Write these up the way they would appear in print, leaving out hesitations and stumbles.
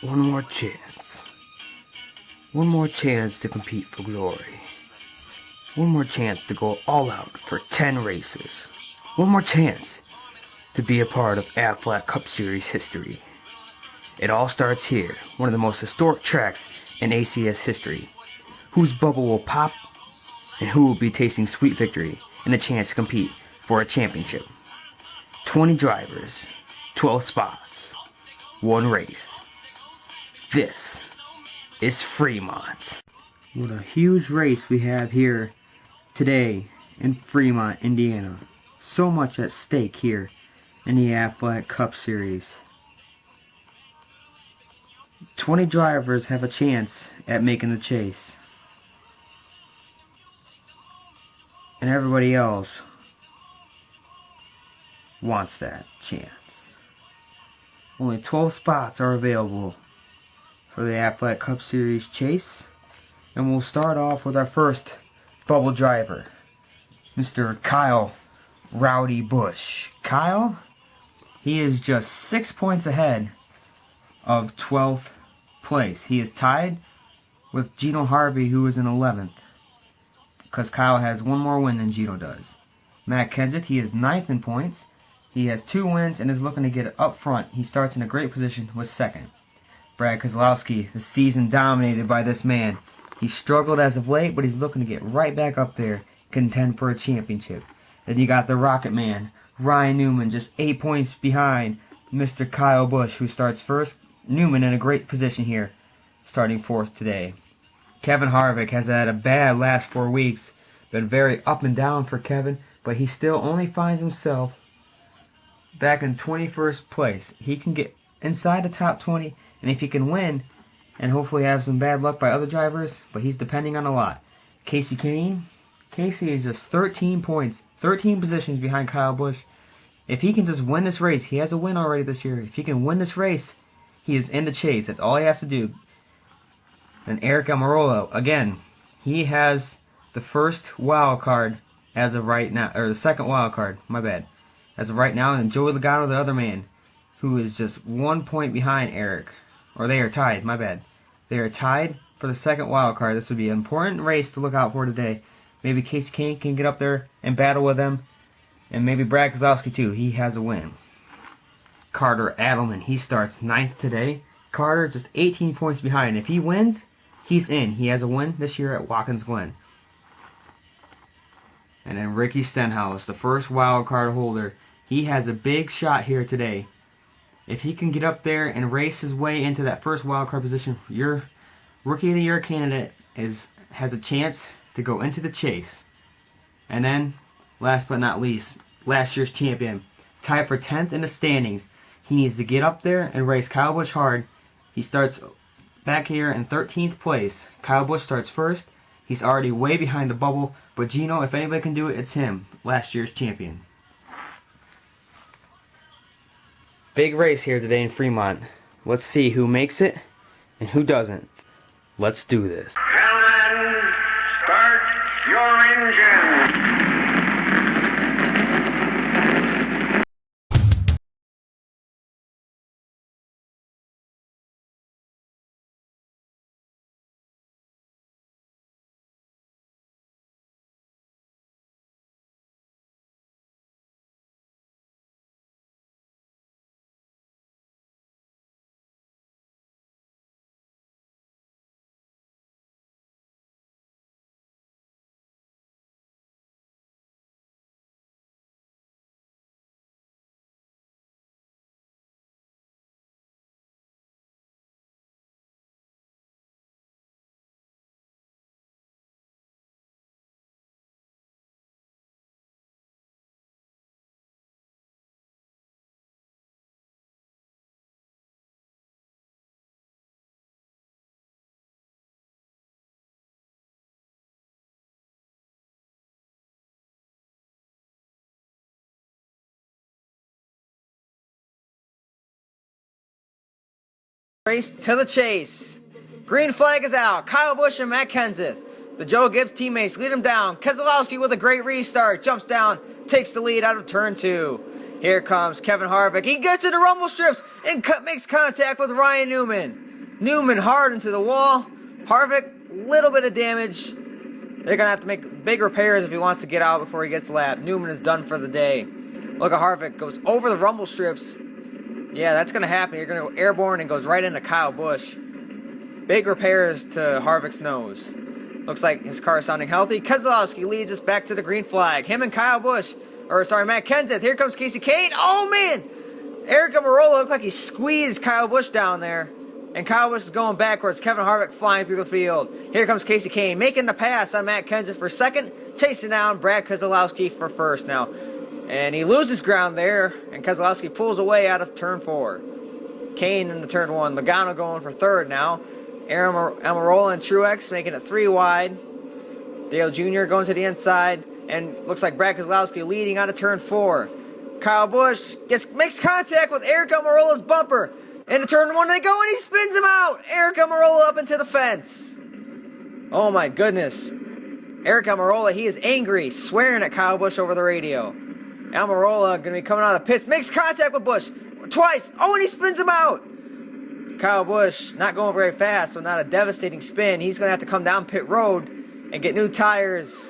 One more chance. One more chance to compete for glory. One more chance to go all out for 10 races. One more chance to be a part of Aflac Cup Series history. It all starts here, one of the most historic tracks in ACS history. Whose bubble will pop and who will be tasting sweet victory and a chance to compete for a championship. 20 drivers, 12 spots, one race. This is Fremont. What a huge race we have here today in Fremont, Indiana. So much at stake here in the Aflac Cup Series. 20 drivers have a chance at making the chase. And everybody else wants that chance. Only 12 spots are available for the Aflac Cup Series chase. And we'll start off with our first bubble driver, Mr. Kyle Rowdy Busch. Kyle, he is just 6 points ahead of 12th place. He is tied with Gino Harvey, who is in 11th, because Kyle has one more win than Gino does. Matt Kenseth, he is 9th in points. He has 2 wins and is looking to get it up front. He starts in a great position with 2nd. Brad Keselowski, the season dominated by this man. He struggled as of late, but he's looking to get right back up there, contend for a championship. Then you got the Rocket Man, Ryan Newman, just 8 points behind Mr. Kyle Busch, who starts first. Newman in a great position here, starting 4th today. Kevin Harvick has had a bad last 4 weeks. Been very up and down for Kevin, but he still only finds himself back in 21st place. He can get inside the top 20, and if he can win, and hopefully have some bad luck by other drivers, but he's depending on a lot. Casey Kane, Casey is just 13 points, 13 positions behind Kyle Busch. If he can just win this race, he has a win already this year. If he can win this race, he is in the chase. That's all he has to do. And Eric Almirola, again, he has the first wild card as of right now, or the second wild card, my bad, as of right now. And Joey Logano, the other man, who is just 1 point behind Eric. Or they are tied, my bad. They are tied for the second wild card. This would be an important race to look out for today. Maybe Casey Kane can get up there and battle with them. And maybe Brad Keselowski too. He has a win. Carter Adelman, he starts 9th today. Carter just 18 points behind. If he wins, he's in. He has a win this year at Watkins Glen. And then Ricky Stenhouse, the first wild card holder. He has a big shot here today. If he can get up there and race his way into that first wild card position, your Rookie of the Year candidate has a chance to go into the chase. And then, last but not least, last year's champion, tied for 10th in the standings. He needs to get up there and race Kyle Busch hard. He starts back here in 13th place. Kyle Busch starts first. He's already way behind the bubble. But Gino, if anybody can do it, it's him, last year's champion. Big race here today in Fremont. Let's see who makes it and who doesn't. Let's do this. Gentlemen, start your engine. Race to the chase. Green flag is out. Kyle Busch and Matt Kenseth. The Joe Gibbs teammates lead him down. Keselowski with a great restart. Jumps down. Takes the lead out of turn 2. Here comes Kevin Harvick. He gets to the rumble strips and makes contact with Ryan Newman. Newman hard into the wall. Harvick, little bit of damage. They're going to have to make big repairs if he wants to get out before he gets lapped. Newman is done for the day. Look at Harvick. Goes over the rumble strips. Yeah, that's going to happen. You're going to go airborne and goes right into Kyle Busch. Big repairs to Harvick's nose. Looks like his car is sounding healthy. Keselowski leads us back to the green flag. Him and Matt Kenseth. Here comes Kasey Kahne. Oh, man! Eric Almirola looked like he squeezed Kyle Busch down there. And Kyle Busch is going backwards. Kevin Harvick flying through the field. Here comes Kasey Kahne making the pass on Matt Kenseth for second. Chasing down Brad Keselowski for first now. And he loses ground there. And Keselowski pulls away out of turn 4. Kahne into turn 1. Logano going for third now. Aaron Almirola and Truex making it 3 wide. Dale Jr. going to the inside. And looks like Brad Keselowski leading out of turn 4. Kyle Busch makes contact with Eric Almirola's bumper. Into turn 1 they go and he spins him out. Eric Almirola up into the fence. Oh my goodness. Eric Almirola, he is angry, swearing at Kyle Busch over the radio. Almirola going to be coming out of pits. Makes contact with Busch twice. Oh, and he spins him out. Kyle Busch not going very fast, so not a devastating spin. He's going to have to come down pit road and get new tires.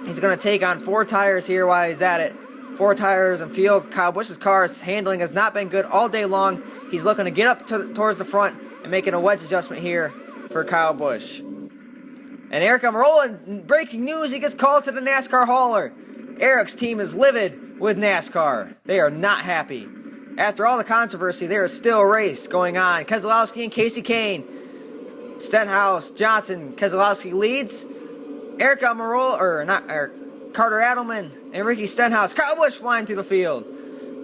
He's going to take on 4 tires here while he's at it. 4 tires and field. Kyle Busch's car's handling has not been good all day long. He's looking to get up towards the front and making a wedge adjustment here for Kyle Busch. And Eric Almirola, in breaking news, he gets called to the NASCAR hauler. Eric's team is livid with NASCAR. They are not happy. After all the controversy, there is still a race going on. Keselowski and Kasey Kahne. Stenhouse, Johnson, Keselowski leads. Eric Almirola, or not Eric, Carter Adelman and Ricky Stenhouse. Kyle Busch flying through the field.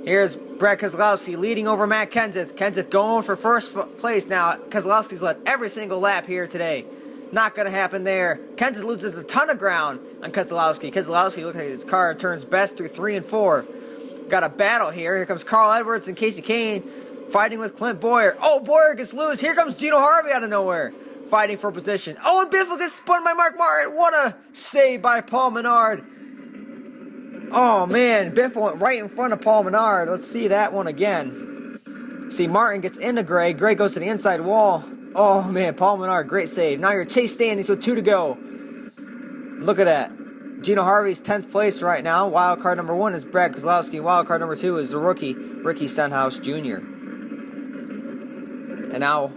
Here's Brad Keselowski leading over Matt Kenseth. Kenseth going for first place now. Keselowski's led every single lap here today. Not going to happen there. Kenseth loses a ton of ground on Keselowski. Keselowski looks like his car turns best through 3 and 4. Got a battle here. Here comes Carl Edwards and Kasey Kahne fighting with Clint Bowyer. Oh, Bowyer gets loose. Here comes Gino Harvey out of nowhere, fighting for position. Oh, and Biffle gets spun by Mark Martin. What a save by Paul Menard. Oh, man. Biffle went right in front of Paul Menard. Let's see that one again. See, Martin gets into Gray. Gray goes to the inside wall. Oh, man. Paul Menard, great save. Now you're Chase standings with 2 to go. Look at that. Gino Harvey's 10th place right now. Wild card number 1 is Brad Keselowski. Wild card number 2 is the rookie, Ricky Stenhouse Jr. And now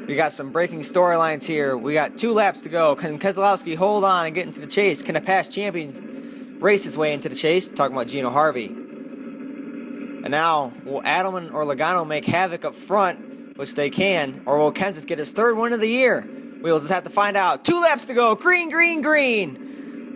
we got some breaking storylines here. We got 2 laps to go. Can Keselowski hold on and get into the chase? Can a past champion race his way into the chase? Talking about Gino Harvey. And now, will Adelman or Logano make havoc up front, which they can, or will Kenseth get his 3rd win of the year? We will just have to find out. 2 laps to go. Green, green, green.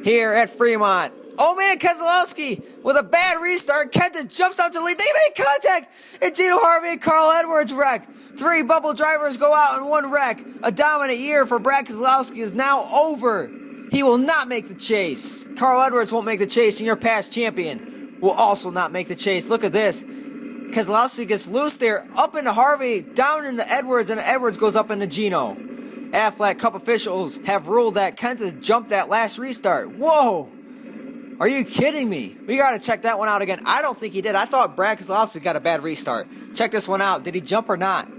Here at Fremont. Oh man, Keselowski with a bad restart. Kenseth jumps out to the lead. They make contact. And Gino Harvey and Carl Edwards wreck. 3 bubble drivers go out in 1 wreck. A dominant year for Brad Keselowski is now over. He will not make the chase. Carl Edwards won't make the chase, and your past champion will also not make the chase. Look at this. Keselowski gets loose there, up into Harvey, down into Edwards, and Edwards goes up into Gino. Aflac Cup officials have ruled that Kenseth jumped that last restart. Whoa! Are you kidding me? We got to check that one out again. I don't think he did. I thought Brad Keselowski got a bad restart. Check this one out. Did he jump or not?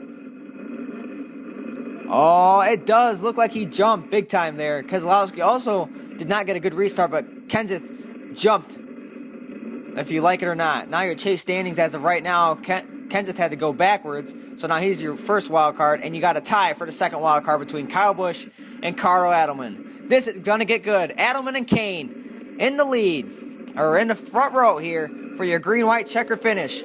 Oh, it does look like he jumped big time there. Keselowski also did not get a good restart, but Kenseth jumped, if you like it or not. Now your chase standings as of right now, Kenseth had to go backwards, so now he's your first wild card, and you got a tie for the second wild card between Kyle Busch and Carl Adelman. This is going to get good. Adelman and Kahne in the lead, or in the front row here for your green-white checkered finish.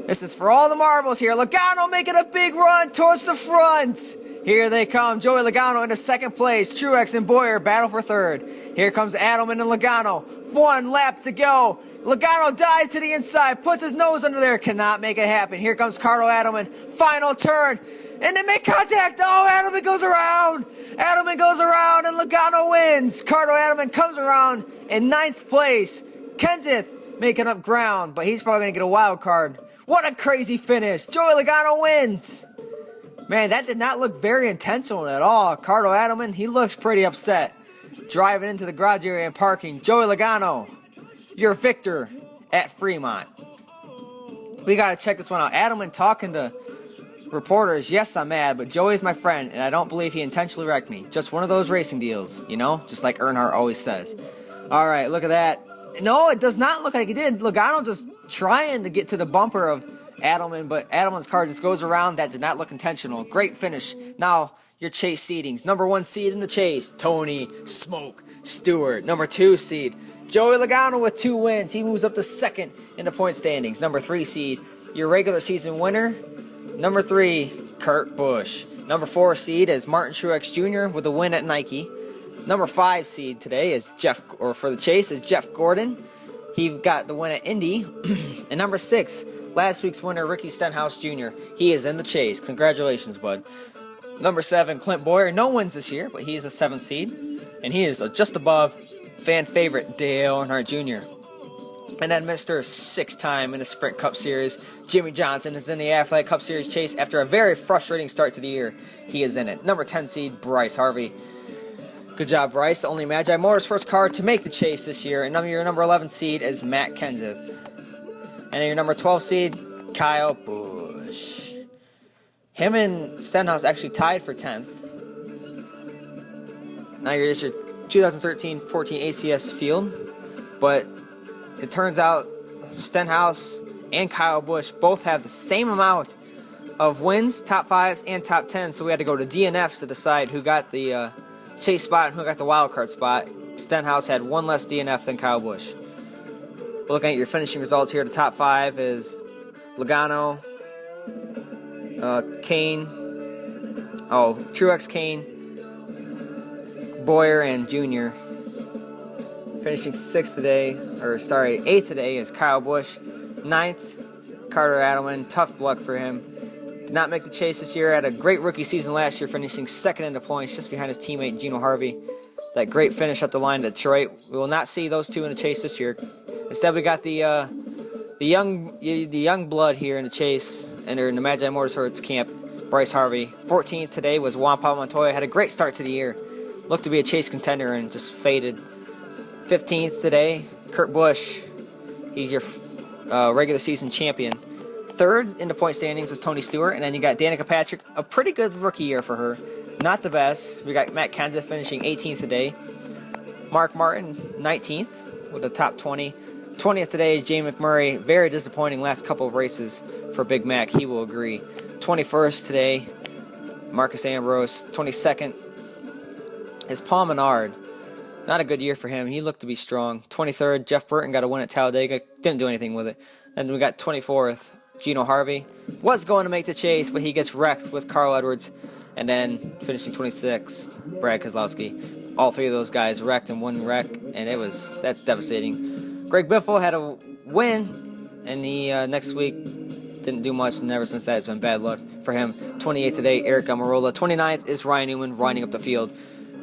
This is for all the marbles here. Logano making a big run towards the front. Here they come. Joey Logano into 2nd place. Truex and Bowyer battle for 3rd. Here comes Adelman and Logano. 1 lap to go. Logano dives to the inside, puts his nose under there, cannot make it happen. Here comes Carlo Adelman, final turn, and they make contact. Oh, Adelman goes around. Adelman goes around, and Logano wins. Carlo Adelman comes around in 9th place. Kenseth making up ground, but he's probably going to get a wild card. What a crazy finish. Joey Logano wins. Man, that did not look very intentional at all. Carlo Adelman, he looks pretty upset. Driving into the garage area and parking. Joey Logano, your victor at Fremont. We got to check this one out. Adelman talking to Reporters, yes, I'm mad, but Joey's my friend, and I don't believe he intentionally wrecked me. Just one of those racing deals, you know? Just like Earnhardt always says. Alright, look at that. No, it does not look like he did. Logano just trying to get to the bumper of Adelman, but Adelman's car just goes around. That did not look intentional. Great finish. Now, your chase seedings. Number 1 seed in the chase, Tony Smoke Stewart. Number 2 seed, Joey Logano with 2 wins. He moves up to 2nd in the point standings. Number 3 seed, your regular season winner. Number 3, Kurt Busch. Number 4 seed is Martin Truex Jr. with a win at Nike. Number 5 seed today is for the chase is Jeff Gordon. He got the win at Indy. And number 6, last week's winner, Ricky Stenhouse Jr. He is in the chase. Congratulations, bud. Number 7, Clint Boyer. No wins this year, but he is a 7th seed. And he is just above fan favorite Dale Earnhardt Jr. And then Mr. 6-time in the Sprint Cup Series, Jimmy Johnson is in the Athletic Cup Series chase after a very frustrating start to the year. He is in it. Number 10 seed, Bryce Harvey. Good job, Bryce. The only Magi Motorsports car to make the chase this year. And your number 11 seed is Matt Kenseth. And then your number 12 seed, Kyle Busch. Him and Stenhouse actually tied for 10th. Now you're just your 2013-14 ACS field. But it turns out Stenhouse and Kyle Busch both have the same amount of wins, top 5s, and top 10s. So we had to go to DNFs to decide who got the chase spot and who got the wild card spot. Stenhouse had 1 less DNF than Kyle Busch. Looking at your finishing results here, the top 5 is Logano, Kane, Truex, Kane, Boyer, and Jr. Finishing 8th today is Kyle Busch. 9th, Carter Adelman. Tough luck for him. Did not make the chase this year. Had a great rookie season last year, finishing 2nd in the points, just behind his teammate Gino Harvey. That great finish at the line at Detroit. We will not see those two in the chase this year. Instead, we got the young blood here in the chase, and they're in the Magi Motorsports camp. Bryce Harvey. 14th today was Juan Pablo Montoya. Had a great start to the year. Looked to be a chase contender and just faded. 15th today, Kurt Busch. He's your regular season champion. 3rd in the point standings was Tony Stewart, and then you got Danica Patrick. A pretty good rookie year for her. Not the best. We got Matt Kenseth finishing 18th today. Mark Martin, 19th with the top 20. 20th today is Jay McMurray. Very disappointing last couple of races for Big Mac. He will agree. 21st today, Marcus Ambrose. 22nd is Paul Menard. Not a good year for him. He looked to be strong. 23rd, Jeff Burton got a win at Talladega. Didn't do anything with it. Then we got 24th, Gino Harvey. Was going to make the chase, but he gets wrecked with Carl Edwards. And then finishing 26th, Brad Keselowski. All 3 of those guys wrecked in one wreck, and that's devastating. Greg Biffle had a win, and he next week didn't do much, and ever since that it's been bad luck for him. 28th today, Eric Almirola. 29th is Ryan Newman winding up the field.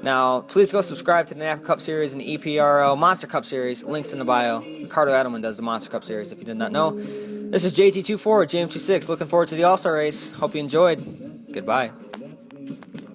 Now, please go subscribe to the NASCAR Cup Series and the EPRL Monster Cup Series. Links in the bio. Carter Adelman does the Monster Cup Series, if you did not know. This is JT24, JM26. Looking forward to the All-Star race. Hope you enjoyed. Goodbye.